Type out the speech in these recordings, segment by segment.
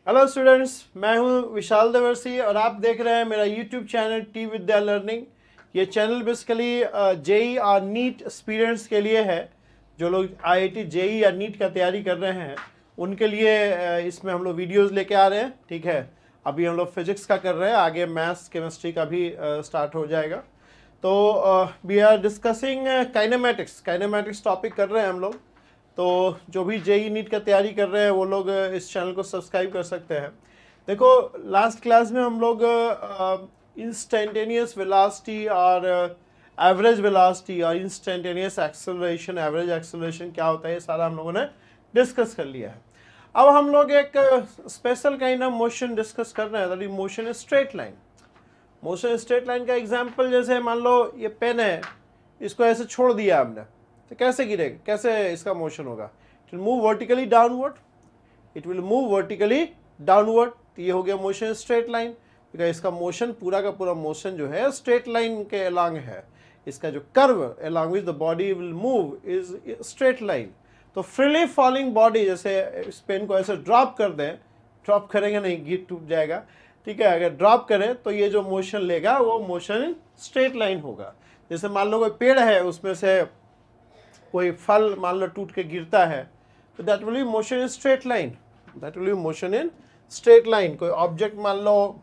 Hello students, मैं हूं विशाल देवर्सी और आप देख रहे हैं मेरा यूट्यूब चैनल टी विद्या लर्निंग। ये चैनल बेसिकली जेई और नीट एस्पिरेंट्स के लिए है। जो लोग आईआईटी जेई या नीट का तैयारी कर रहे हैं उनके लिए इसमें हम लोग वीडियोस लेके आ रहे हैं। ठीक है, अभी हम लोग फिजिक्स का कर रहे हैं, आगे मैथ्स केमिस्ट्री का भी स्टार्ट हो जाएगा। तो we are discussing kinematics topic कर रहे हैं हम लोग। तो जो भी जेई नीट का तैयारी कर रहे हैं वो लोग इस चैनल को सब्सक्राइब कर सकते हैं। देखो, लास्ट क्लास में हम लोग इंस्टेंटेनियस वेलोसिटी और एवरेज वेलोसिटी और इंस्टेंटेनियस एक्सेलरेशन, एवरेज एक्सेलरेशन क्या होता है, ये सारा हम लोगों ने डिस्कस कर लिया है। अब हम लोग एक special kind of motion discuss कर रहे हैं, that is motion straight line. Motion straight line का एग्जाम्पल जैसे मान लो ये पेन है, इसको ऐसे छोड़ दिया हमने तो कैसे गिरेगा, कैसे इसका मोशन होगा? It will move vertically downward, it will move vertically downward. तो ये हो गया मोशन स्ट्रेट लाइन, बिकॉज इसका मोशन पूरा का पूरा मोशन जो है स्ट्रेट लाइन के अलोंग है। इसका जो curve along with the body will move is straight line. तो फ्रीली फॉलिंग बॉडी, जैसे इस पेन को ऐसे ड्रॉप कर दें, ड्रॉप करेंगे नहीं, गिर टूट जाएगा। ठीक है, अगर ड्रॉप करें तो ये जो मोशन लेगा वो मोशन स्ट्रेट लाइन होगा। जैसे मान लो कोई पेड़ है, उसमें से कोई फल मान लो टूट के गिरता है, तो that will B motion in straight line, that will B motion in straight line. कोई ऑब्जेक्ट मान लो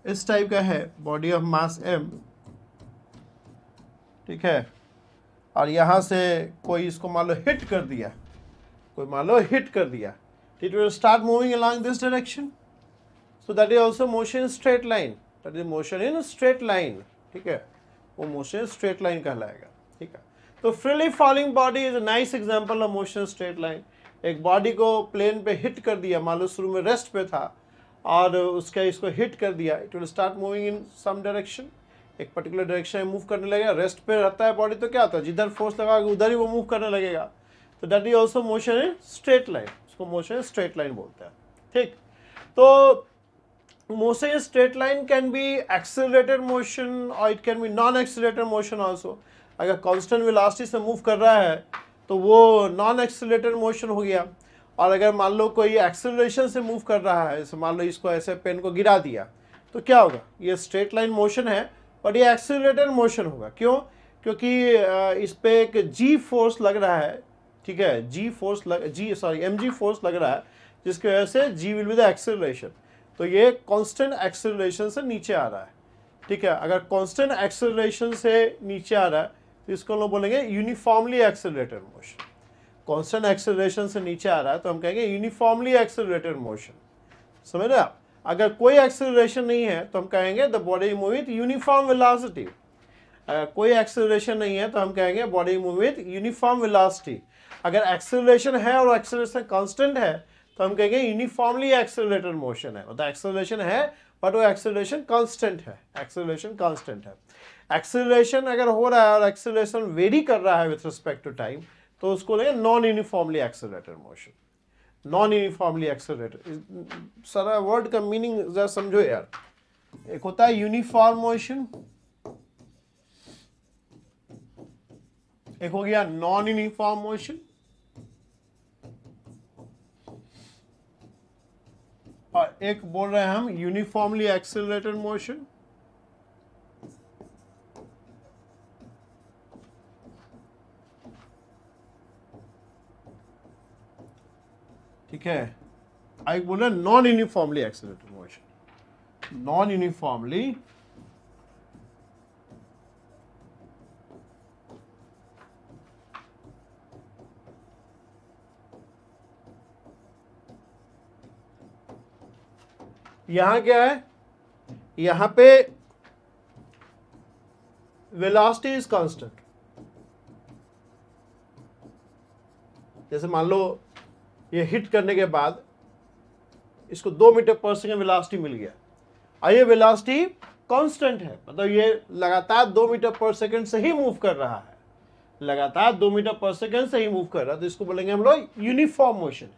इस टाइप का है, बॉडी ऑफ मास m, ठीक है, और यहां से कोई इसको मान लो हिट कर दिया, कोई मान लो हिट कर दिया, it will start moving along this direction. So that is also motion in straight line, that is motion in straight line. ठीक है, वो मोशन स्ट्रेट लाइन कहलाएगा। ठीक है, तो freely falling body is a nice example of motion straight line. एक body को plane पे हिट कर दिया, मान लो शुरू में रेस्ट पे था और उसका इसको हिट कर दिया, it will start moving in some direction, एक पर्टिकुलर डायरेक्शन में मूव करने लगेगा। रेस्ट पे रहता है बॉडी तो क्या होता है, जिधर फोर्स लगा उधर ही वो मूव करने लगेगा। तो that is also motion in straight line, उसको मोशन स्ट्रेट लाइन बोलते हैं। ठीक, तो motion in straight line can be accelerated motion or it can be non-accelerated motion also। अगर constant velocity से move कर रहा है तो वो non-accelerated motion हो गया। और अगर मान लो कोई acceleration से move कर रहा है, जैसे मान लो इसको ऐसे पेन को गिरा दिया, तो क्या होगा? ये straight line motion है बट ये accelerated motion होगा। क्यों? क्योंकि इस पे एक g फोर्स लग रहा है। ठीक है, mg फोर्स लग रहा है, जिसकी वजह से g will be the acceleration. तो ये कांस्टेंट एक्सेलरेशन से नीचे आ रहा है। ठीक है, अगर कांस्टेंट एक्सेलरेशन से नीचे आ रहा है तो इसको हम लोग बोलेंगे uniformly accelerated motion. Constant acceleration से नीचे आ रहा है तो हम कहेंगे यूनिफॉर्मली एक्सेलरेटेड मोशन। समझ रहे आप? अगर कोई एक्सेलरेशन नहीं है तो हम कहेंगे the body move with uniform velocity. अगर कोई एक्सेलरेशन नहीं है तो हम कहेंगे body move with uniform velocity. अगर एक्सेलरेशन है और एक्सेलरेशन कांस्टेंट है तो हम कहेंगे यूनिफॉर्मली एक्सेलरेटेड मोशन है। मतलब एक्सेलरेशन है बट वो एक्सेलरेशन कांस्टेंट है, एक्सेलरेशन कांस्टेंट है। एक्सेलरेशन अगर हो रहा है और एक्सेलरेशन वेरी कर रहा है विथ रिस्पेक्ट टू टाइम तो उसको लेंगे non uniformly accelerated motion. Non uniformly accelerated, सारा वर्ड का मीनिंग जरा समझो यार। एक होता है यूनिफॉर्म मोशन, एक हो गया नॉन यूनिफॉर्म मोशन, और एक बोल रहे हैं हम यूनिफॉर्मली एक्सेलरेटेड मोशन। ठीक है, आई बोल रहे non uniformly accelerated motion. Non uniformly यहां क्या है, यहां पे वेलोसिटी इज कांस्टेंट। जैसे मान लो ये हिट करने के बाद इसको 2 मीटर पर सेकेंड वेलोसिटी मिल गया और ये वेलोसिटी कांस्टेंट है, मतलब ये लगातार 2 मीटर पर सेकेंड से ही मूव कर रहा है, लगातार 2 मीटर पर सेकेंड से ही मूव कर रहा है, तो इसको बोलेंगे हम लोग यूनिफॉर्म मोशन।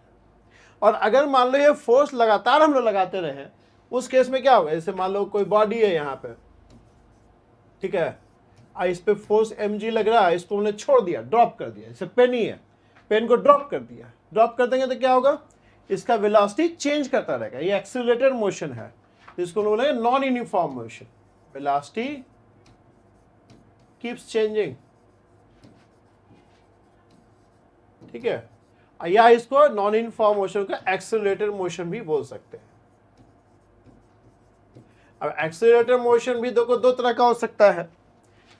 और अगर मान लो ये फोर्स लगातार हम लोग लगाते रहे, उस केस में क्या होगा? जैसे मान लो कोई बॉडी है यहाँ पे, ठीक है, इस पे फोर्स mg लग रहा है, इसको हमने छोड़ दिया, ड्रॉप कर दिया, जैसे पेन ही है, पेन को ड्रॉप कर दिया, ड्रॉप कर देंगे तो क्या होगा? इसका वेलोसिटी चेंज करता रहेगा, ये एक्सीलरेटेड मोशन है, इसको बोलेंगे non uniform motion. Velocity keeps changing, ठीक है, या इसको नॉन यूनिफॉर्म मोशन का एक्सीलरेटेड मोशन भी बोल सकते हैं। अब एक्सीलरेटेड मोशन भी देखो दो तरह का हो सकता है,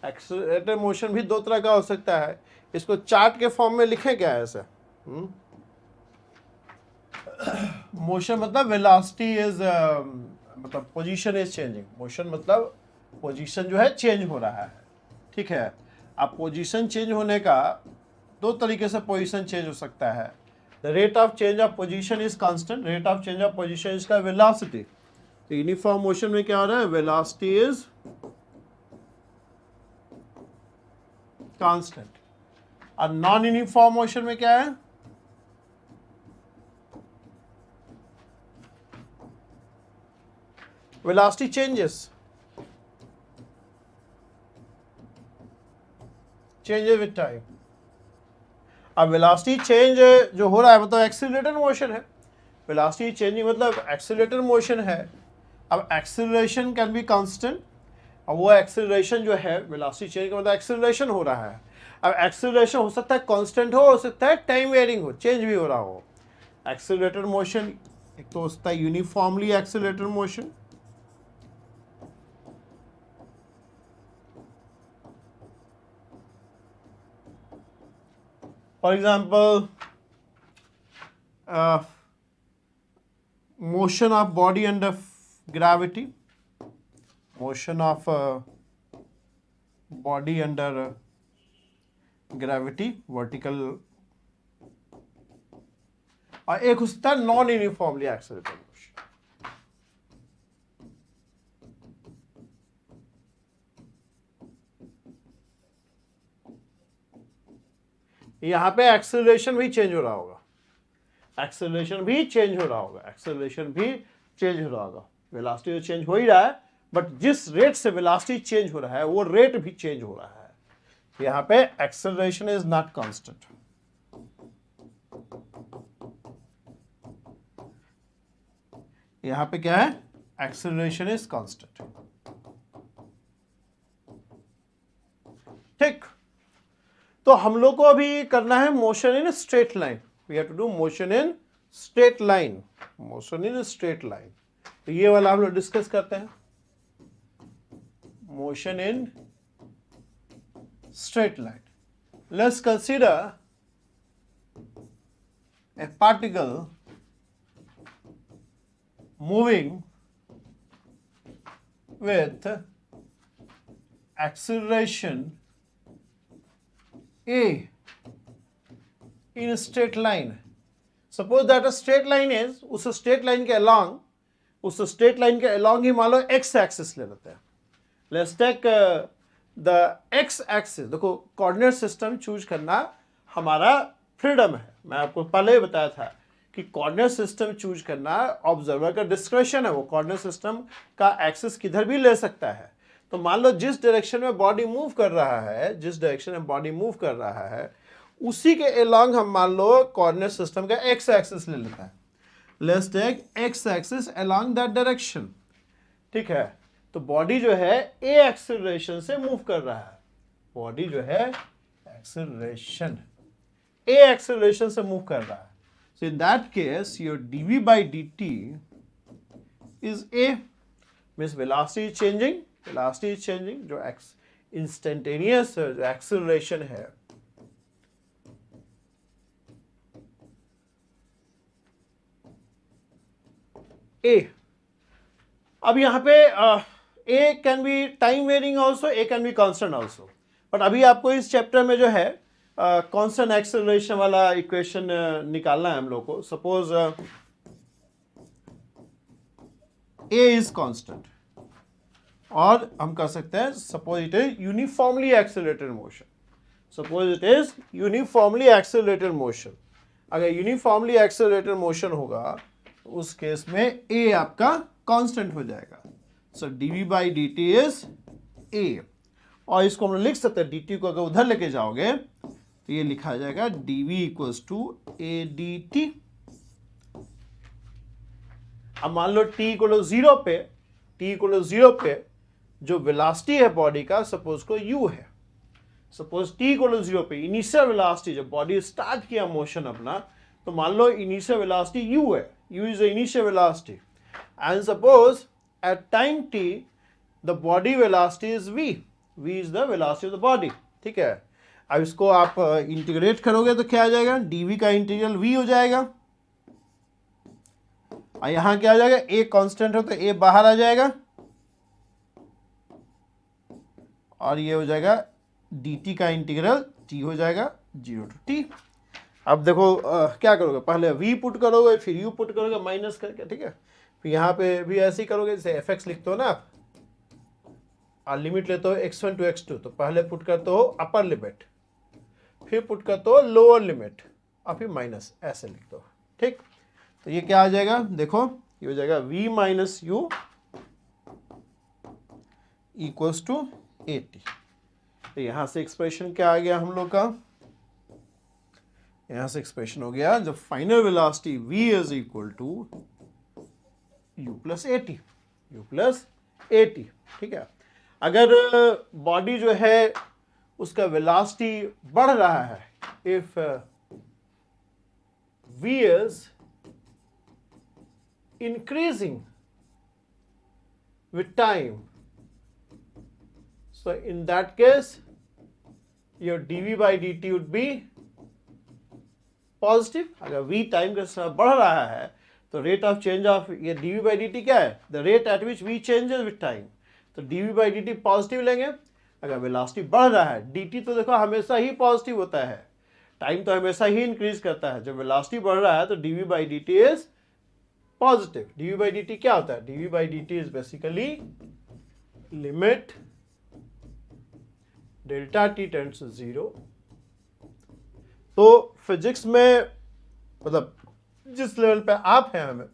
एक्सीलरेटेड मोशन भी दो तरह का हो सकता है। इसको चार्ट के फॉर्म में लिखे क्या है ऐसे, मोशन मतलब वेलोसिटी इज मतलब पोजीशन इज चेंजिंग, मोशन मतलब पोजीशन जो है चेंज हो रहा है, ठीक है। अब पोजीशन चेंज होने का दो तरीके से पोजीशन चेंज हो सकता है। The rate of change of position is constant, rate of change of position इसका वेलोसिटी। तो यूनिफॉर्म मोशन में क्या हो रहा है, वेलोसिटी इज कांस्टेंट। और नॉन यूनिफॉर्म मोशन में क्या है, वेलोसिटी चेंजेस विद टाइम। अब वेलोसिटी चेंज जो हो रहा है मतलब एक्सीलरेटेड मोशन है, वेलोसिटी चेंजिंग मतलब एक्सीलरेटेड मोशन है। अब एक्सीलरेशन कैन बी कांस्टेंट, और वो एक्सीलरेशन जो है वेलोसिटी चेंज का मतलब एक्सीलरेशन हो रहा है। अब एक्सीलरेशन हो सकता है कांस्टेंट हो सकता है टाइम वेरिंग हो, चेंज भी हो रहा हो। एक्सीलरेटेड मोशन एक तो होता है uniformly accelerated motion, for example motion of body under gravity, motion of body under gravity vertical, और एक होता है नॉन यूनिफॉर्मली एक्सीलरेटेड मोशन। यहां पे एक्सेलरेशन भी चेंज हो रहा होगा, एक्सेलरेशन भी चेंज हो रहा होगा, एक्सेलरेशन भी चेंज हो रहा होगा। वेलोसिटी तो चेंज हो ही रहा है, बट जिस रेट से वेलोसिटी चेंज हो रहा है वो रेट भी चेंज हो रहा है। यहां पे एक्सेलरेशन इज नॉट कांस्टेंट, यहां पे क्या है, एक्सेलरेशन इज कांस्टेंट, ठीक। तो हम लोग को अभी करना है motion in straight line, we have to do motion in straight line, motion in straight line. तो ये वाला हम लोग डिस्कस करते हैं, motion in straight line. Let's consider a particle moving with acceleration a in a straight line. Suppose that a straight line is, उस straight line के along, उस straight line के along ही मान लो x axis ले लेते हैं। Let's take the x axis, देखो coordinate system choose करना हमारा freedom है। मैं आपको पहले ही बताया था कि कोऑर्डिनेट सिस्टम चूज करना ऑब्जर्वर का डिस्क्रेशन है, वो कोऑर्डिनेट सिस्टम का एक्सेस किधर भी ले सकता है। तो मान लो जिस डायरेक्शन में बॉडी मूव कर रहा है, जिस डायरेक्शन में बॉडी मूव कर रहा है उसी के अलोंग हम मान लो कोऑर्डिनेट सिस्टम का एक्स एक्सिस ले लेता है। Let's take x axis along that direction, ठीक है। तो बॉडी जो है ए एक्सेलरेशन से मूव कर रहा है, बॉडी जो है एक्सेलरेशन ए एक्सेलरेशन से मूव कर रहा है। So in that case, your dv by dt is a, means velocity is changing, velocity is changing, जो instantaneous acceleration है a। अब यहाँ पे a can be time varying also, a can be constant also, but अभी आपको इस chapter में जो है कांस्टेंट एक्सेलरेशन वाला इक्वेशन निकालना है हम लोग को। सपोज ए इज कांस्टेंट, और हम कर सकते हैं suppose it is uniformly accelerated motion, suppose it is uniformly accelerated motion. अगर यूनिफॉर्मली एक्सेलरेटेड मोशन होगा उस केस में ए आपका कांस्टेंट हो जाएगा। So DV by D T is A, और इसको हम लिख सकते हैं डी टी को अगर उधर लेके जाओगे तो ये लिखा जाएगा dv equals to a d t, अब मान लो t इक्वल 0 पे, t इक्वल 0 पे जो वेलोसिटी है बॉडी का, सपोज को u है, सपोज t इक्वल 0 पे इनिशियल वेलोसिटी, जब बॉडी स्टार्ट किया मोशन अपना, तो मान लो इनिशियल वेलोसिटी u है, u is the initial velocity, and suppose at time t the body velocity is v, v is the velocity of the body, ठीक है। अब इसको आप इंटीग्रेट करोगे तो क्या आ जाएगा, dv का इंटीग्रल v हो जाएगा, और यहां क्या आ जाएगा, a कांस्टेंट है तो a बाहर आ जाएगा, और ये हो जाएगा dt का इंटीग्रल t हो जाएगा 0 to t। अब देखो क्या करोगे, पहले v पुट करोगे, फिर u पुट करोगे माइनस करके, ठीक है। फिर यहाँ पे भी ऐसे ही करोगे, जैसे fx लिखते हो ना आप, और लिमिट लेते हो x1 to x2, तो पहले पुट करते हो अपर लिमिट, फिर पुट करते हो लोअर लिमिट, और फिर माइनस, ऐसे लिखते हो, ठीक। तो ये क्या आ जाएगा, देखो ये हो जाएगा v minus u equals to 80। तो यहां से एक्सप्रेशन क्या आ गया हम लोग का, यहां से एक्सप्रेशन हो गया जब final velocity v is equal to u plus 80, u plus 80, ठीक है। अगर बॉडी जो है उसका वेलोसिटी बढ़ रहा है, if v is increasing with time, so in that case your dv by dt would be positive. अगर v टाइम के साथ बढ़ रहा है तो रेट ऑफ चेंज ऑफ ये dv by dt क्या है, the rate at which v changes with time, तो dv by dt पॉजिटिव लेंगे। अगर वेलोसिटी बढ़ रहा है, dt तो देखो हमेशा ही पॉजिटिव होता है, टाइम तो हमेशा ही इंक्रीज करता है, जब वेलोसिटी बढ़ रहा है तो dv by dt is positive. dv by dt क्या होता है, dv by dt is basically limit delta t tends to 0। तो फिजिक्स में मतलब जिस लेवल पे आप हैं हमें,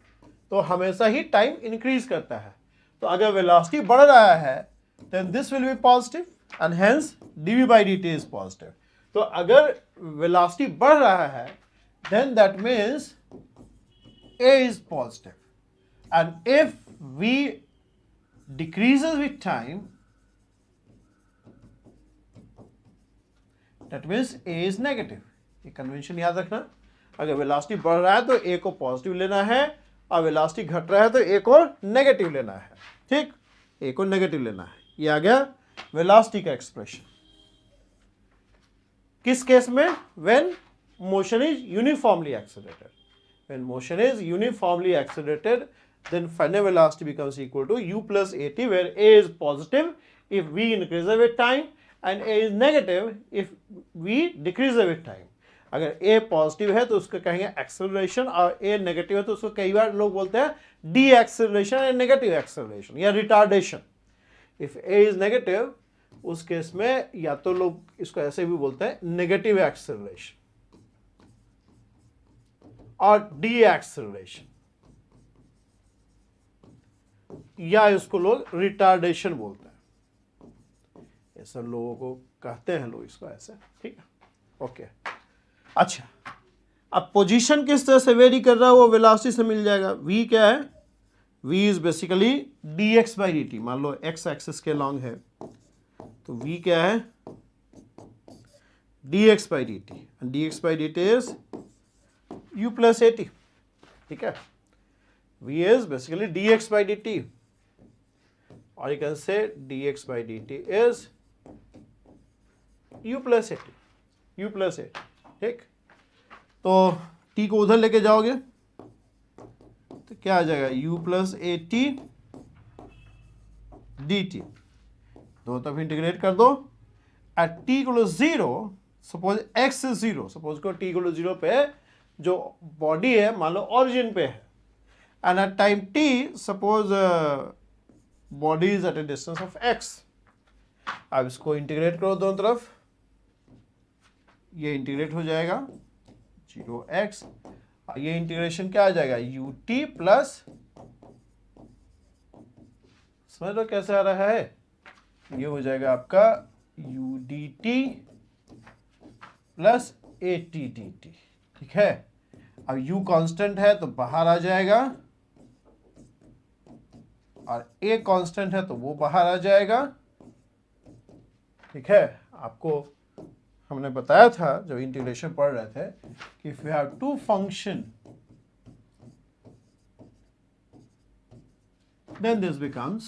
तो हमेशा ही टाइम इंक्रीज करता है, तो अगर वेलोसिटी बढ़ रहा है then this will be positive and hence dv by dt is positive. तो अगर वेलोसिटी बढ़ रहा है then that means a is positive, and if v decreases with time that means a is negative। ये convention याद रखना, अगर velocity बढ़ रहा है तो a को पॉजिटिव लेना है, और वेलोसिटी घट रहा है तो a को नेगेटिव लेना है, ठीक, a को नेगेटिव लेना है। ये आ गया वेलोसिटी का एक्सप्रेशन। किस केस में, when motion is uniformly accelerated, when motion is uniformly accelerated then final velocity becomes equal to u plus at, where a is positive if v increases with time and a is negative if v decreases with time। अगर a positive है तो उसको कहेंगे acceleration, और a negative है तो उसको कई बार लोग बोलते हैं डी एक्सेलरेशन या नेगेटिव एक्सेलरेशन या retardation. If a is negative उस केस में या तो लोग इसको ऐसे भी बोलते हैं नेगेटिव एक्सेलरेशन और डी एक्सेलरेशन, या इसको लोग रिटार्डेशन बोलते हैं, ऐसा लोगों को कहते हैं लोग इसको ऐसे, ठीक है, ओके। अच्छा, अब पोजीशन किस तरह से वेरी कर रहा है वो वेलोसिटी से मिल जाएगा। v क्या है, v is basically dx by dt, मान लो x एक्सिस के लॉन्ग है तो v क्या है dx by dt, and dx by dt is u plus at, ठीक है। v is basically dx by dt, or you can say dx by dt is u plus at, u plus at, ठीक। तो t को उधर लेके जाओगे तो क्या आ जाएगा, u plus at dt, दो तरफ इंटीग्रेट कर दो। At t equal 0, suppose x is 0, suppose को t इक्वल 0 पे जो बॉडी है मान लो ऑरिजिन पे है, and at time t suppose body is at a distance of x। अब इसको इंटीग्रेट करो दोनों तरफ, ये इंटीग्रेट हो जाएगा 0x, ये इंटीग्रेशन क्या आ जाएगा ut प्लस, समझ लो कैसे आ रहा है, ये हो जाएगा आपका udt प्लस atdt, ठीक है। अब u कांस्टेंट है तो बाहर आ जाएगा, और a कांस्टेंट है तो वो बाहर आ जाएगा। ठीक है, आपको हमने बताया था जब इंटीग्रेशन पढ़ रहे थे कि if you have two function then this becomes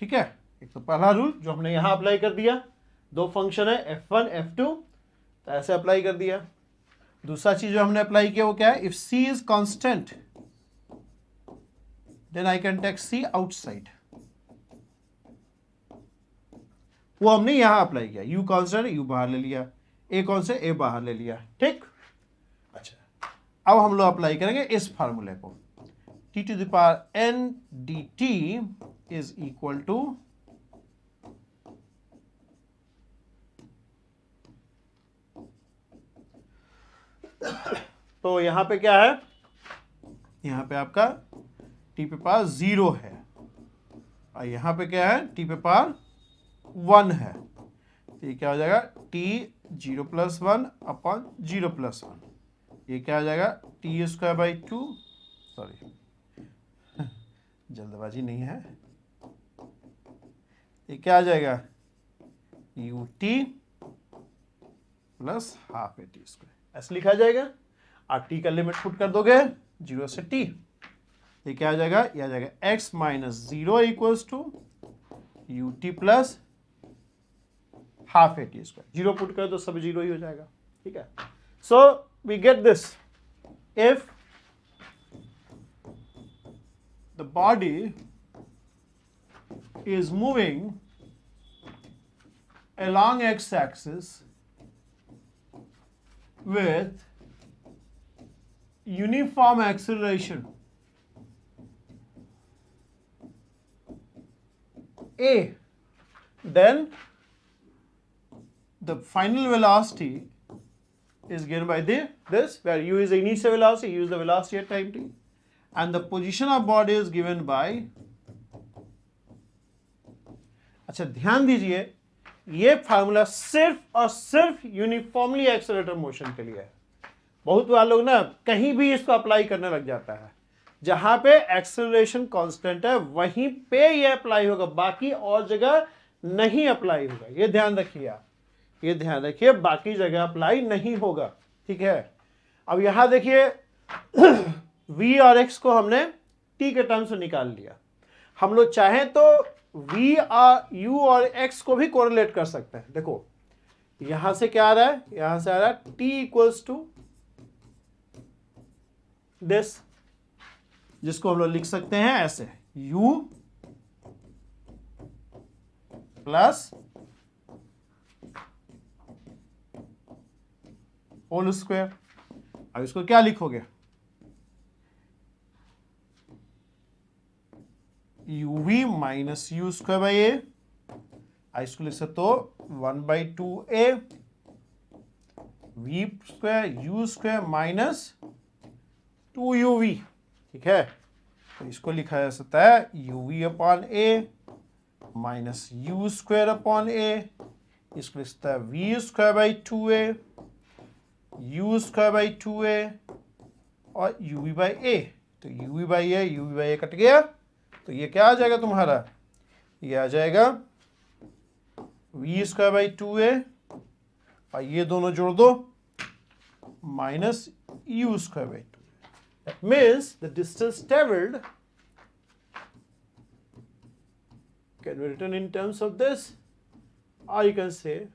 ठीक है। एक तो पहला रूल जो हमने यहां अप्लाई कर दिया, दो फंक्शन है f1 f2 तो ऐसे अप्लाई कर दिया। दूसरा चीज जो हमने अप्लाई किया वो क्या है, if c is constant then I can take c outside, वो हमने यहां अप्लाई किया। u कांस्टेंट u बाहर ले लिया, a कांस्टेंट a बाहर ले लिया। ठीक, अच्छा अब हम लोग अप्लाई करेंगे इस फार्मूले को, t to the power n dt is equal to तो यहां पे क्या है, यहां पे आपका t पे पावर 0 है और यहां पे क्या है, t पे पावर 1 है। तो ये क्या हो जाएगा, t 0+1 अपॉन 0+1, ये क्या हो जाएगा t²/2, सॉरी जल्दबाजी नहीं है, ये क्या आ जाएगा ut प्लस हाफ at², ऐसे लिखा जाएगा। और t का लिमिट पुट कर दोगे 0 से t, ये क्या आ जाएगा, ये आ जाएगा x - 0 equals to ut plus half at²। 0 put कर तो सब 0 ही हो जाएगा। ठीक है, so we get this, if the body is moving along x-axis with uniform acceleration a, then the final velocity is given by this, where u is the initial velocity, u is the velocity at time t, and the position of body is given by, अच्छा ध्यान दीजिए ये formula सिर्फ और सिर्फ uniformly accelerator motion के लिए है। बहुत बार लोग ना कहीं भी इसको अप्लाई करने लग जाता है, जहां पे एक्सेलरेशन कांस्टेंट है वहीं पे ये अप्लाई होगा, बाकी और जगह नहीं अप्लाई होगा। ये ध्यान रखिए आप, ये ध्यान रखिए, बाकी जगह अप्लाई नहीं होगा। ठीक है, अब यहां देखिए v और x को हमने t के टर्म से निकाल लिया। हम लोग चाहें तो v और u और x को भी कोरिलेट कर सकते हैं। देखो यहां से क्या आ रहा है, यहां से आ रहा है t इक्वल्स टू दिस, जिसको हम लोग लिख सकते हैं ऐसे, u प्लस होल स्क्वायर। अब इसको क्या लिखोगे, uv माइनस u²/a, इसको लिख सकते हो 1/2a v² u² minus 2uv। ठीक है, तो इसको लिखा जा सकता है uv/a माइनस u²/a, इसको लिख सकता है v²/2a u²/2a और uv/a। तो uv/a कट गया, तो ये क्या आ जाएगा तुम्हारा, ये आ जाएगा v²/2a और ये दोनों जोड़ दो minus u²/2a। That means the distance traveled can be written in terms of this, or you can say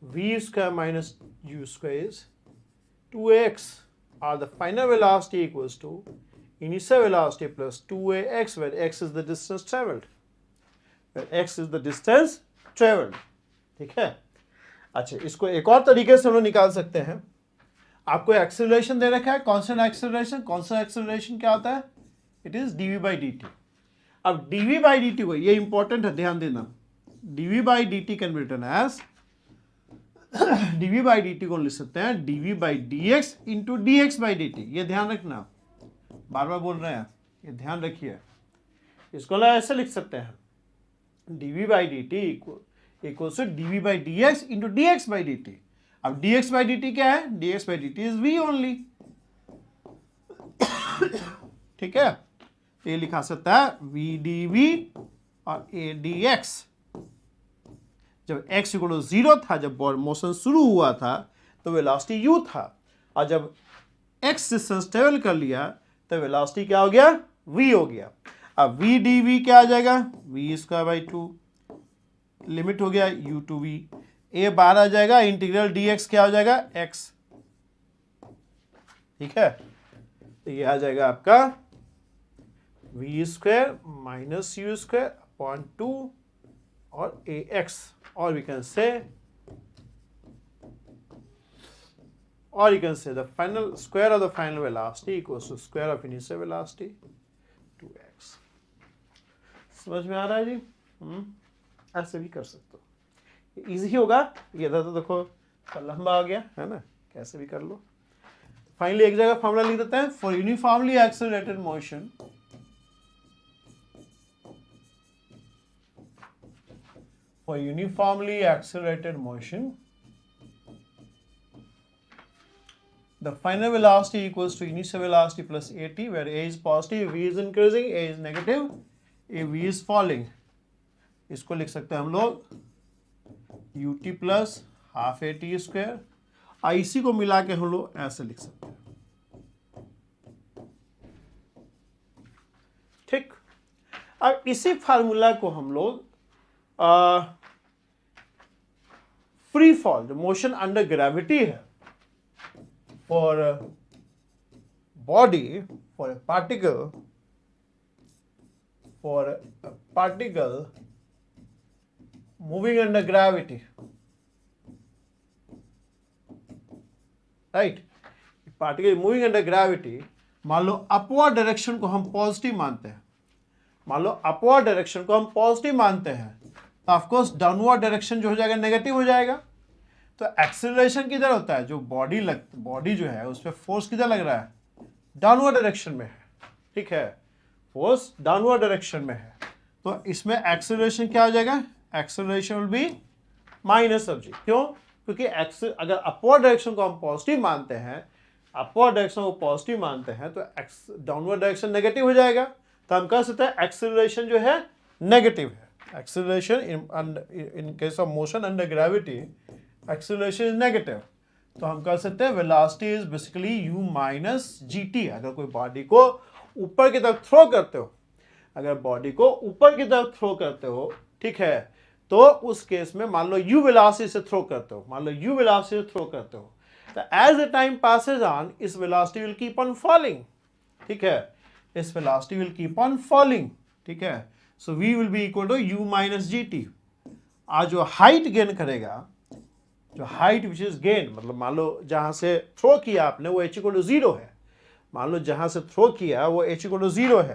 v² minus u² is 2ax, or the final velocity equals to initial velocity plus 2ax, where x is the distance traveled, where x is the distance traveled। ठीक है, अच्छा इसको एक और तरीके से हम लोग निकाल सकते हैं। आपको एक्सेलरेशन दे रखा है, कांस्टेंट एक्सेलरेशन। कांस्टेंट एक्सेलरेशन क्या होता है, इट इज dv/dt। अब dv/dt को, ये इंपॉर्टेंट है, ध्यान देना, dv/dt can be written as dv/dt को लिख सकते हैं dv/dx इंटू dx/dt। ये ध्यान रखना, बार बार बोल रहे हैं, ये ध्यान रखिए। इसको ना ऐसे लिख सकते हैं dv/dt equals to dv/dx into dx/dt। अब dx by dt क्या है? dx by dt is v only. ठीक है, तो ये लिखा सकता है v dv और a dx. जब x इक्वल टू 0 था, जब मोशन शुरू हुआ था, तो वेलोसिटी u था, और जब x डिस्टेंस ट्रेवल कर लिया तो वेलोसिटी क्या हो गया? v हो गया. अब v dv क्या आ जाएगा? v स्क्वायर बाई 2, लिमिट हो गया u टू v, a बाहर आ जाएगा, इंटीग्रल dx क्या हो जाएगा? x. ठीक है, तो ये आ जाएगा आपका v square minus u square upon 2 और ax, or we can say, or you can say the final square of the final velocity equals to square of initial velocity 2x. समझ में आ रहा है जी? ऐसे भी कर सकते हो, इजी होगा. ये था तो देखो लंबा आ गया है ना, कैसे भी कर लो. फाइनली एक जगह फॉर्मूला लिख देते हैं. For uniformly accelerated motion, for uniformly accelerated motion, the final velocity equals to initial velocity plus at, where a is positive, v is increasing, a is negative, a v is falling. इसको लिख सकते हैं हम लोग ut plus half a t square. इसी को मिला के हम लोग ऐसे लिख सकते हैं. ठीक, अब इसी फार्मूला को हम लोग फ्री फॉल, जो मोशन अंडर ग्रेविटी है, for body, for a particle moving under gravity, right. Particle moving under gravity, मान लो अपवर्ड डायरेक्शन को हम पॉजिटिव मानते हैं, मान लो अपवर्ड डायरेक्शन को हम पॉजिटिव मानते हैं, तो ऑफ कोर्स डाउनवर्ड डायरेक्शन जो हो जाएगा नेगेटिव हो जाएगा. तो एक्सेलरेशन किधर होता है? जो बॉडी जो है उस पर फोर्स किधर लग रहा है? डाउनवर्ड डायरेक्शन में है. ठीक है, फोर्स डाउनवर्ड डायरेक्शन में है, तो इसमें एक्सेलरेशन क्या हो जाएगा? Acceleration will be minus of G. क्यों? क्योंकि अगर अपवर्ड डायरेक्शन को हम पॉजिटिव मानते हैं, अपवर्ड डायरेक्शन को पॉजिटिव मानते हैं, तो डाउनवर्ड डायरेक्शन नेगेटिव हो जाएगा. तो हम कह सकते हैं एक्सेलरेशन जो है नेगेटिव है. Acceleration in case of motion under gravity, acceleration is negative. तो हम कह सकते हैं velocity is basically u minus gt. अगर कोई बॉडी को ऊपर की तरफ थ्रो करते हो, अगर बॉडी को ऊपर की तरफ थ्रो करते हो, ठीक है, तो उस केस में मान लो u velocity से थ्रो करते हो, मान लो u velocity से थ्रो करते हो, तो as the time passes on, इस velocity will keep on falling. ठीक है, इस velocity will keep on falling. ठीक है, so v will be equal to u minus gt. आज जो हाइट गेन करेगा, जो हाइट विच इज गेन, मतलब मान लो जहां से थ्रो किया आपने वो h इक्वल टू 0 है, मान लो जहां से थ्रो किया वो h इक्वल टू 0 है.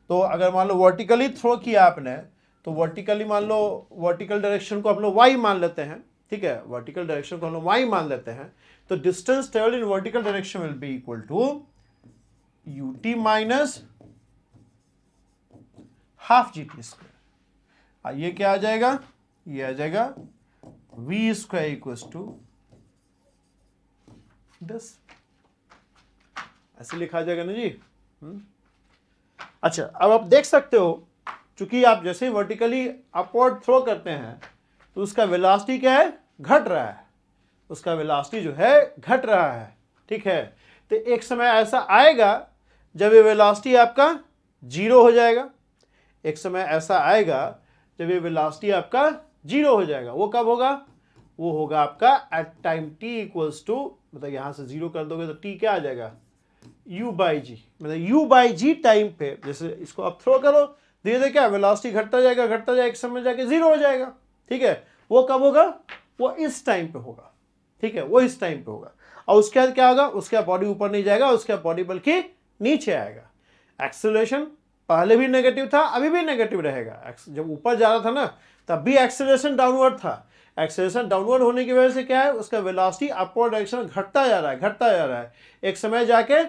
तो अगर मान लो वर्टिकली थ्रो किया आपने, तो वर्टिकली मान लो वर्टिकल डायरेक्शन को हम लोग y मान लेते हैं. ठीक है, वर्टिकल डायरेक्शन को हम लोग y मान लेते हैं, तो distance travel in vertical direction will be equal to ut minus half g t square. ये क्या आ जाएगा? ये आ जाएगा v स्क्वायर इक्वल्स टू 10. ऐसे लिखा जाएगा ना जी. अच्छा, अब आप देख सकते हो, चूंकि आप जैसे ही वर्टिकली अपवर्ड थ्रो करते हैं, तो उसका वेलोसिटी क्या है? घट रहा है. उसका वेलोसिटी जो है घट रहा है. ठीक है, तो एक समय ऐसा आएगा जब ये वेलोसिटी आपका 0 हो जाएगा. एक समय ऐसा आएगा जब ये वेलोसिटी आपका 0 हो जाएगा. वो कब होगा? वो होगा आपका at time t equals to, मतलब यहां से 0 कर दोगे तो t क्या आ जाएगा? u बाई जी. मतलब u बाई जी टाइम पे, जैसे इसको आप थ्रो करो, धीरे धीरे क्या वेलोसिटी घटता जाएगा, एक समय जाके 0 हो जाएगा. ठीक है, वो कब होगा? वो इस टाइम पे होगा. ठीक है, वो इस टाइम पे होगा. और उसके बाद क्या होगा? उसके बाद बॉडी ऊपर नहीं जाएगा, उसके बाद बॉडी बल्कि नीचे आएगा. एक्सेलरेशन पहले भी नेगेटिव था, अभी भी नेगेटिव रहेगा. जब ऊपर जा रहा था ना, तब भी एक्सेलरेशन डाउनवर्ड था. एक्सेलरेशन डाउनवर्ड होने की वजह से क्या है? उसका वेलोसिटी अपवर्ड डायरेक्शन घटता जा रहा है. एक समय जाके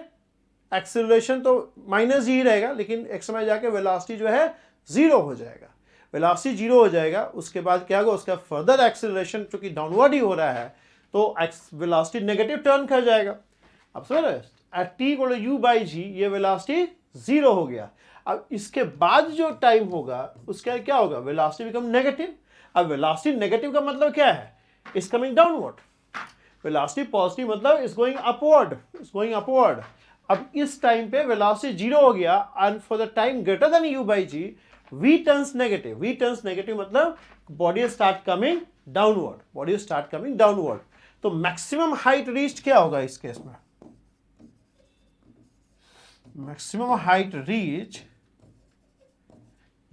एक्सेलरेशन तो माइनस ही रहेगा, लेकिन एक समय जाके वेलोसिटी जो है 0 हो जाएगा. वेलोसिटी 0 हो जाएगा, उसके बाद क्या होगा? उसका फर्दर एक्सेलरेशन, चूंकि डाउनवर्ड ही हो रहा है, तो वेलोसिटी नेगेटिव टर्न कर जाएगा। अब समझ रहे, at t equal to u by g ये वेलोसिटी 0 हो गया। अब इसके बाद जो टाइम होगा उसका क्या होगा, वेलोसिटी बिकम नेगेटिव। अब वेलोसिटी नेगेटिव का मतलब क्या है, is coming downward. Velocity positive मतलब is going upward, is going upward. अब इस टाइम पे वेलोसिटी 0 हो गया and for the time greater than u by g v turns negative. v turns negative मतलब body start coming downward, body start coming downward. तो maximum height reached क्या होगा इस केस में, मैक्सिमम हाइट रीच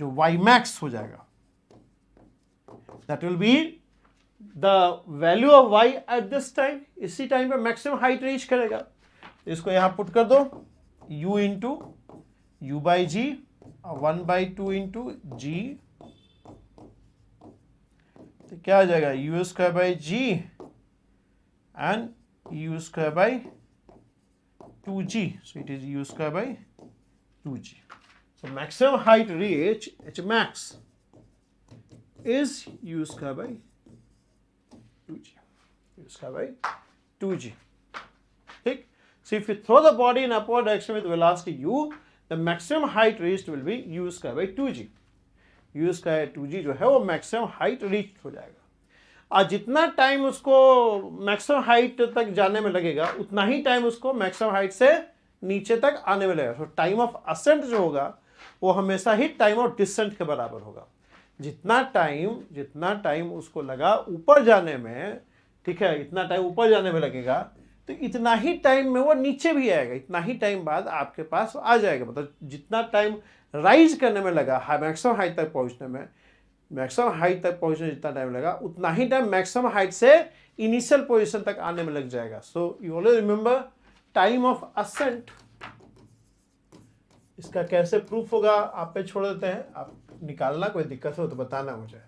जो y max हो जाएगा, that will be the value of y at this time. इसी टाइम पे मैक्सिमम हाइट रीच करेगा। इसको यहां पुट कर दो, u into u by g 1/2 into g, तो क्या आ जाएगा u square by g and u square by 2g, so it is u square by 2g. So maximum height reach h max is u square by 2g, u square by 2g. ठीक, so if you throw the body in upward direction with velocity u, the maximum height reached will be u square by 2g. u square 2g जो है वो maximum height reached हो जाएगा। और जितना time उसको maximum height तक जाने में लगेगा उतना ही टाइम उसको मैक्सिमम हाइट से नीचे तक आने में लगेगा। तो टाइम ऑफ असेंट जो होगा वो हमेशा ही टाइम ऑफ डिसेंट के बराबर होगा। जितना टाइम उसको लगा ऊपर जाने में, ठीक है, इतना टाइम ऊपर जाने में लगेगा तो इतना ही टाइम में वो नीचे भी आएगा, इतना ही टाइम बाद आपके पास आ जाएगा। मतलब जितना टाइम राइज करने में लगा मैक्सिमम हाइट तक पहुंचने में, मैक्सिमम हाइट तक पहुंचने जितना टाइम लगा उतना ही टाइम मैक्सिमम हाइट से इनिशियल पोजीशन तक आने में लग जाएगा। So you always remember time of ascent. इसका कैसे प्रूफ होगा आप पे छोड़ देते हैं, आप निकालना, कोई दिक्कत हो तो बताना मुझे।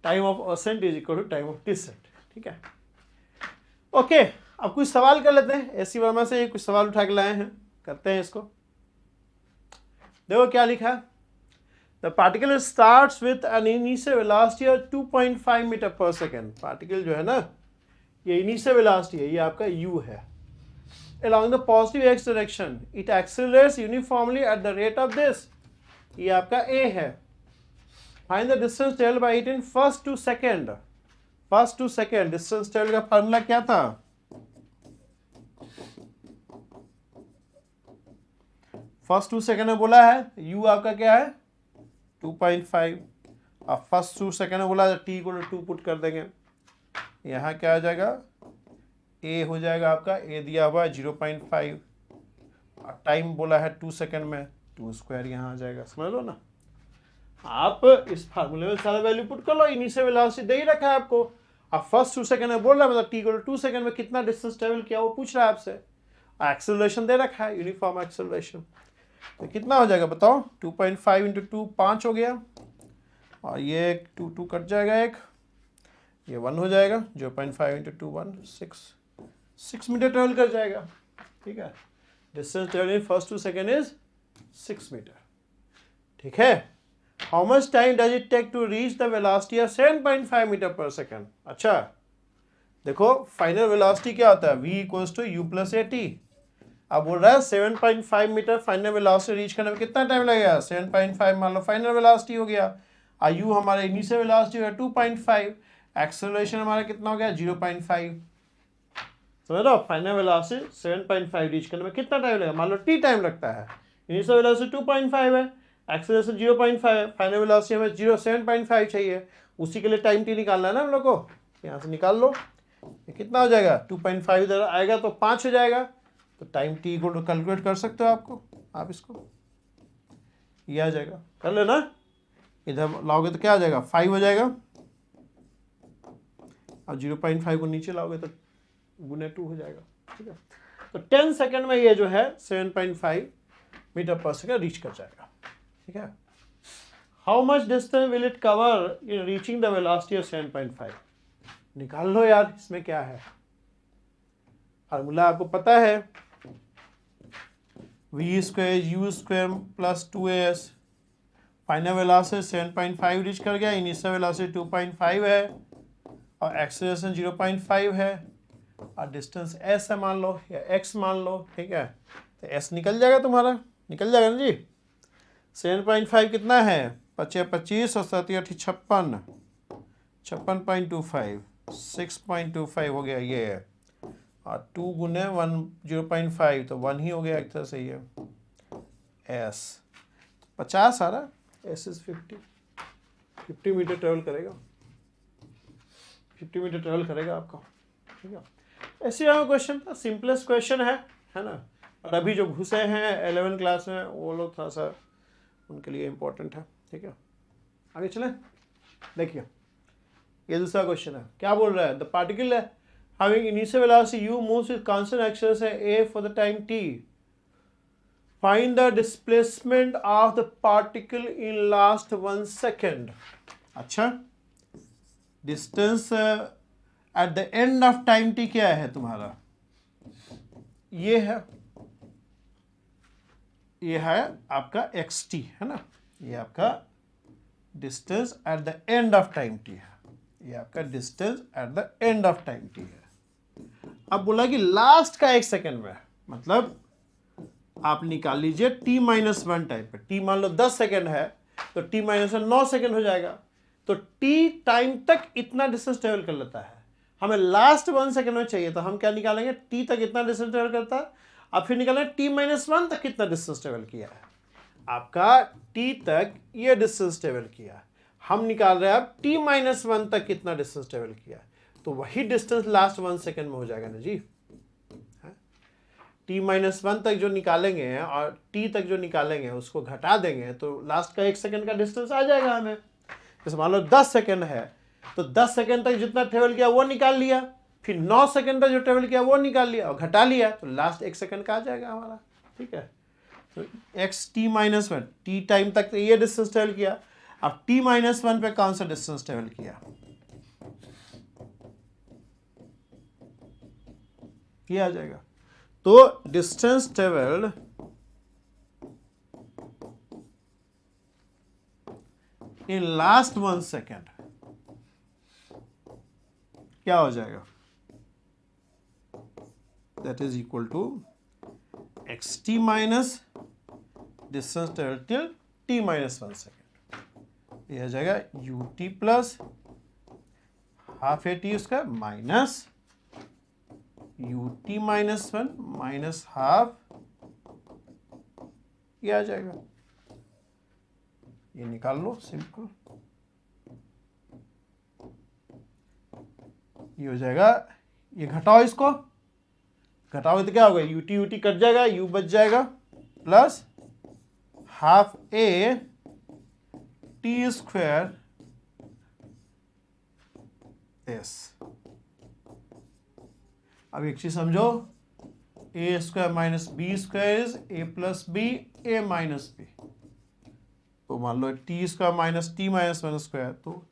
Time of ascent is equal to time of descent. ठीक है, ओके। अब कुछ सवाल कर लेते हैं, एसी वर्मा से कुछ सवाल उठा के लाए हैं, करते हैं इसको। देखो क्या लिखा है, the particle starts with an initial velocity of 2.5 metre per second. Particle जो है ना, ये इनिशियल वेलोसिटी है, ये आपका u है। along the positive x direction it accelerates uniformly at the rate of this, ये आपका a है। find the distance traveled by it in first 2 second। first 2 second distance traveled का फार्मूला क्या था, फर्स्ट 2 सेकेंड में बोला है u आपका क्या है 2.5, और फर्स्ट 2 सेकेंड में बोला t को 2 पुट कर देंगे, यहाँ क्या आ जाएगा a हो जाएगा आपका, a दिया हुआ है 0.5 और टाइम बोला है 2 सेकेंड में, 2 स्क्वायर यहाँ आ जाएगा। समझ लो ना, आप इस फार्मूले में सारा वैल्यू पुट कर लो, इनिशियल वेलोसिटी दे ही रखा है आपको, अब फर्स्ट 2 सेकेंड में बोल रहा है, मतलब t को 2 सेकेंड में कितना डिस्टेंस ट्रेवल किया वो पूछ रहा है आपसे, एक्सेलरेशन दे रखा है, यूनिफॉर्म एक्सेलरेशन। तो कितना हो जाएगा बताओ, 2.5 इंटू 2 5 हो गया, और ये 2 कट जाएगा, एक ये 1 हो जाएगा, 0.5 इंटू 2 1 6 मीटर ट्रेवल कर जाएगा। ठीक है, distance travel in first 2 second is 6 metre. ठीक है, how much time does it take to reach the velocity of 7.5 metre per second. अच्छा देखो, फाइनल वेलोसिटी क्या होता है, v equals to u plus at। अब बोल रहा है 7.5 मीटर फाइनल वेलोसिटी रीच करने में कितना टाइम लगेगा, 7.5 मान लो फाइनल वेलोसिटी हो गया, और u हमारे इनिशियल वेलोसिटी है 2.5, एक्सेलरेशन हमारा कितना हो गया 0.5। समझ लो, फाइनल वेलोसिटी 7.5 रीच करने में कितना टाइम लगेगा, मान लो t टाइम लगता है, इनिशियल वेलोसिटी 2.5 है, एक्सेलरेशन 0.5, फाइनल वेलोसिटी हमें 7.5 चाहिए, उसी के लिए टाइम t निकालना है ना हम लोग को, यहाँ से निकाल लो, ये कितना हो जाएगा 2.5 इधर आएगा तो 5 हो जाएगा, तो टाइम t को कैलकुलेट कर सकते हो आप इसको, ये आ जाएगा, कर लेना, इधर लाओगे तो क्या आ जाएगा 5 हो जाएगा, और 0.5 को नीचे लाओगे तो गुने 2 हो जाएगा। ठीक है, तो 10 सेकेंड में ये जो है 7.5 मीटर पर सेकेंड रीच कर जाएगा। ठीक है, how much distance will it cover in reaching the velocity of 7.5। निकाल लो यार, इसमें क्या है, फार्मूला आपको पता है, v square u square plus 2as final velocity 7.5 reach कर गया, इनिशियल वेलोसिटी 2.5 है और एक्सेलरेशन 0.5 है और डिस्टेंस s है मान लो या x मान लो, ठीक है। तो s निकल जाएगा तुम्हारा, निकल जाएगा ना जी। 7.5 कितना है, 25 और 7 56, 56.25, 6.25 हो गया ये है और 2 गुने 1 0.5 तो 1 ही हो गया एक तरह से ये s 50 आ रहा, s इज 50 मीटर ट्रेवल करेगा, 50 मीटर ट्रेवल करेगा आपका, ठीक है। ऐसे यहाँ क्वेश्चन था, सिंपलेस्ट क्वेश्चन है ना। और अभी जो घुसे हैं 11 क्लास में वो लोग थोड़ा सा उनके लिए इम्पोर्टेंट है, ठीक है। आगे चले, देखिए ये दूसरा क्वेश्चन है, क्या बोल रहा है, the particle having initial velocity u moves with constant acceleration a for the time t. Find the displacement of the particle in last 1 second. अच्छा, distance at the end of time t क्या है तुम्हारा, ये है आपका xt है ना, ये आपका distance at the end of time t है, ये आपका distance at the end of time t है। अब बोला कि लास्ट का 1 सेकेंड में, मतलब आप निकाल लीजिए t-1 टाइम पे, t मान लो 10 सेकेंड है तो t-1 9 सेकेंड हो जाएगा, तो t टाइम तक इतना डिस्टेंस ट्रेवल कर लेता है, हमें लास्ट 1 सेकेंड में चाहिए, तो हम क्या निकालेंगे, t तक इतना डिस्टेंस ट्रेवल करता है, अब फिर निकालेंगे t-1 तक कितना डिस्टेंस ट्रेवल किया है, आपका t तक ये डिस्टेंस ट्रेवल किया, हम निकाल रहे हैं अब t-1 तक कितना डिस्टेंस ट्रेवल किया, तो वही डिस्टेंस लास्ट 1 सेकेंड में हो जाएगा ना जी। t-1 तक जो निकालेंगे और t तक जो निकालेंगे उसको घटा देंगे तो लास्ट का 1 सेकेंड का डिस्टेंस आ जाएगा हमें। जैसे मान लो 10 सेकेंड है तो 10 सेकेंड तक जितना ट्रेवल किया वो निकाल लिया, फिर 9 सेकेंड तक जो ट्रेवल किया वो निकाल लिया और घटा लिया, तो लास्ट 1 सेकेंड का आ जाएगा हमारा, ठीक है। तो x t-1 t टाइम तक तो ये डिस्टेंस ट्रेवल किया, अब t-1 पे कौन सा डिस्टेंस ट्रेवल किया, ये आ जाएगा। तो distance travelled in last 1 second क्या हो जाएगा, that is equal to xt minus distance travelled till t-1 second, यह हो जाएगा ut plus half a t उसका माइनस ut-1 माइनस हाफ, ये आ जाएगा, ये निकाल लो सिंपल, ये हो जाएगा, ये घटाओ, इसको घटाओ तो क्या होगा, ut कट जाएगा, u बच जाएगा plus half a t square s. अब एक चीज समझो, a square minus b square is a plus b a minus b, तो मान लो t square minus t-1 square, तो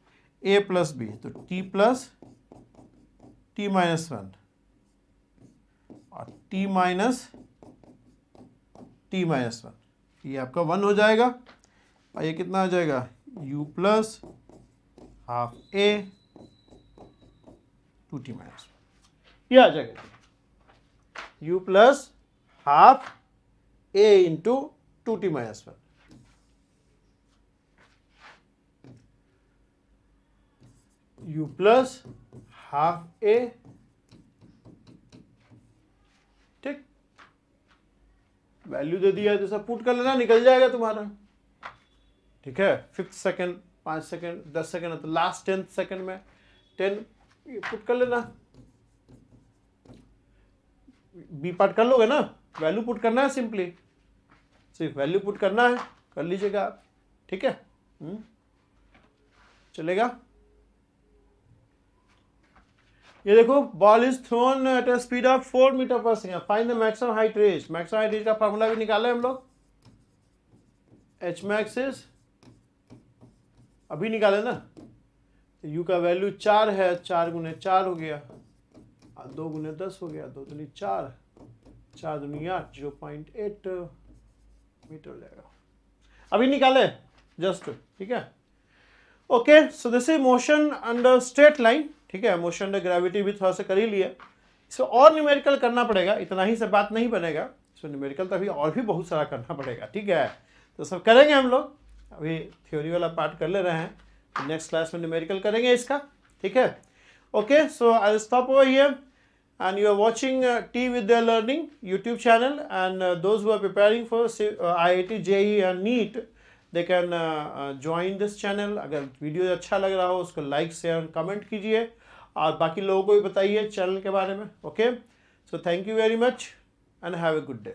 ए प्लस बी, तो t प्लस t-1 और t-1, ये आपका 1 हो जाएगा और ये कितना हो जाएगा, u प्लस हाफ ए 2t-1, ये आ जाएगा u plus half a into 2t-1, u plus half a, ठीक, वैल्यू दे दिया तो सब पुट कर लेना, निकल जाएगा तुम्हारा, ठीक है। 5th सेकेंड, 5 सेकेंड, 10 सेकेंड है तो लास्ट 10th सेकेंड में 10 पुट कर लेना, बी पार्ट कर लोगे ना, वैल्यू पुट करना है, सिंपली सिर्फ वैल्यू पुट करना है, कर लीजिएगा आप, ठीक है। चलेगा। ये देखो, ball is thrown at a speed of 4 metre per second, find the maximum height range. Maximum height range का फार्मूला भी निकाला है हम लोग, एच मैक्स इज, अभी निकाले ना, u का वैल्यू 4 है, 4 गुने 4 हो गया, 2 गुने 10 हो गया, 2 दूनी 4, 4 दूनी 8, 0.8 मीटर हो जाएगा। अभी निकाले, जस्ट ठीक है। Okay, so this is motion under straight line, ठीक है। मोशन अंडर ग्रेविटी भी थोड़ा सा कर ही लिया, इसको और न्यूमेरिकल करना पड़ेगा, इतना ही से बात नहीं बनेगा, इसको न्यूमेरिकल तो अभी और भी बहुत सारा करना पड़ेगा, ठीक है। तो सब करेंगे हम लोग, अभी थ्योरी वाला पार्ट कर ले रहे हैं, नेक्स्ट क्लास में न्यूमेरिकल करेंगे इसका, ठीक है। Okay, so I stop over here and you are watching T Vidya Learning YouTube channel, and those who are preparing for IIT JEE and NEET, they can join this channel। अगर video अच्छा लग रहा हो उसको like share comment कीजिए और बाकी लोगों को भी बताइए चैनल के बारे में। Okay, so thank you very much and have a good day.